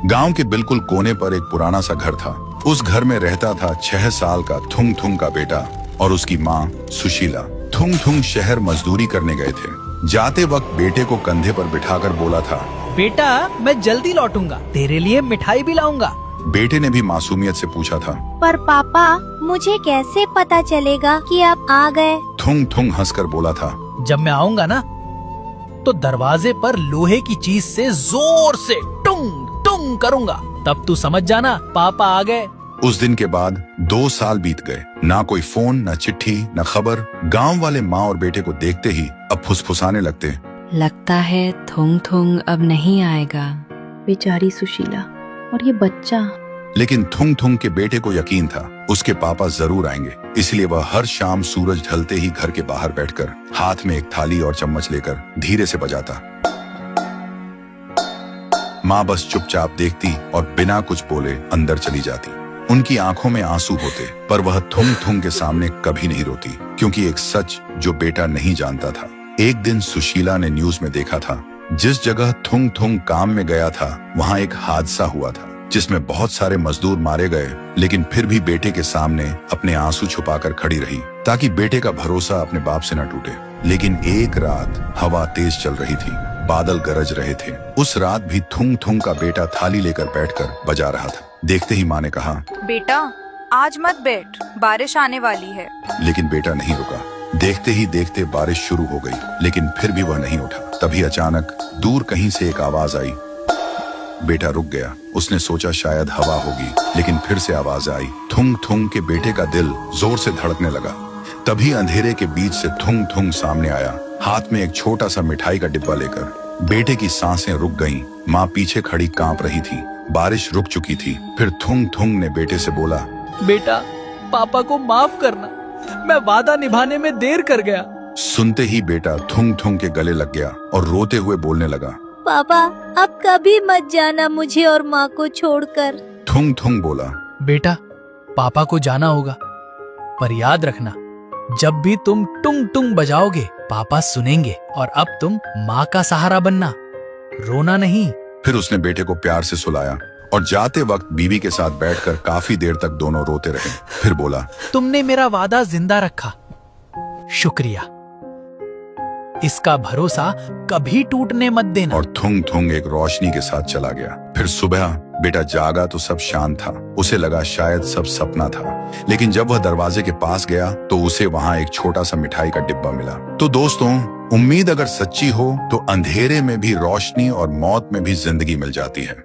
गांव के बिल्कुल कोने पर एक पुराना सा घर था। उस घर में रहता था 6 साल का थुंग थुंग का बेटा और उसकी माँ सुशीला। थुंग थुंग शहर मजदूरी करने गए थे। जाते वक्त बेटे को कंधे पर बिठाकर बोला था, बेटा मैं जल्दी लौटूंगा, तेरे लिए मिठाई भी लाऊंगा। बेटे ने भी मासूमियत से पूछा था, पर पापा मुझे कैसे पता चलेगा कि आप आ गए? थुंग थुंग हंसकर बोला था, जब मैं आऊंगा ना तो दरवाजे पर लोहे की चीज से जोर से टुंग टुंग करूंगा, तब तू समझ जाना पापा आ गए। उस दिन के बाद 2 साल बीत गए। ना कोई फोन, ना चिट्ठी, ना खबर। गांव वाले माँ और बेटे को देखते ही अब फुसफुसाने लगते, लगता है थुंग थुंग अब नहीं आएगा। बेचारी सुशीला और ये बच्चा। लेकिन थुंग थुंग के बेटे को यकीन था उसके पापा जरूर आएंगे। इसलिए वह हर शाम सूरज ढलते ही घर के बाहर बैठकर हाथ में एक थाली और चम्मच लेकर धीरे से बजाता। माँ बस चुपचाप देखती और बिना कुछ बोले अंदर चली जाती। उनकी आंखों में आंसू होते, पर वह थुंग थुंग के सामने कभी नहीं रोती, क्योंकि एक सच जो बेटा नहीं जानता था। एक दिन सुशीला ने न्यूज में देखा था, जिस जगह थुंग थुंग काम में गया था वहाँ एक हादसा हुआ था, जिसमें बहुत सारे मजदूर मारे गए। लेकिन फिर भी बेटे के सामने अपने आंसू छुपाकर खड़ी रही, ताकि बेटे का भरोसा अपने बाप से न टूटे। लेकिन एक रात हवा तेज चल रही थी, बादल गरज रहे थे। उस रात भी थुंग थुंग का बेटा थाली लेकर बैठकर बजा रहा था। देखते ही माँ ने कहा, बेटा आज मत बैठ, बारिश आने वाली है। लेकिन बेटा नहीं रुका। देखते ही देखते बारिश शुरू हो गई, लेकिन फिर भी वह नहीं उठा। तभी अचानक दूर कहीं से एक आवाज आई। बेटा रुक गया। उसने सोचा शायद हवा होगी, लेकिन फिर से आवाज आई। थुंग थुंग के बेटे का दिल जोर से धड़कने लगा। तभी अंधेरे के बीच से थुंग थुंग सामने आया, हाथ में एक छोटा सा मिठाई का डिब्बा लेकर। बेटे की सांसें रुक गईं। माँ पीछे खड़ी कांप रही थी। बारिश रुक चुकी थी। फिर थुंग थुंग ने बेटे से बोला, बेटा पापा को माफ करना, मैं वादा निभाने में देर कर गया। सुनते ही बेटा थुंग थुंग के गले लग गया और रोते हुए बोलने लगा, पापा अब कभी मत जाना मुझे और माँ को छोड़कर। थुंग थुंग बोला, बेटा पापा को जाना होगा, पर याद रखना जब भी तुम टुंग टुंग बजाओगे पापा सुनेंगे, और अब तुम माँ का सहारा बनना, रोना नहीं। फिर उसने बेटे को प्यार से सुलाया और जाते वक्त बीवी के साथ बैठकर काफी देर तक दोनों रोते रहे। फिर बोला, तुमने मेरा वादा जिंदा रखा, शुक्रिया। इसका भरोसा कभी टूटने मत देना। और थुंग थुंग एक रोशनी के साथ चला गया। फिर सुबह बेटा जागा तो सब शांत था। उसे लगा शायद सब सपना था, लेकिन जब वह दरवाजे के पास गया तो उसे वहां एक छोटा सा मिठाई का डिब्बा मिला। तो दोस्तों, उम्मीद अगर सच्ची हो तो अंधेरे में भी रोशनी और मौत में भी जिंदगी मिल जाती है।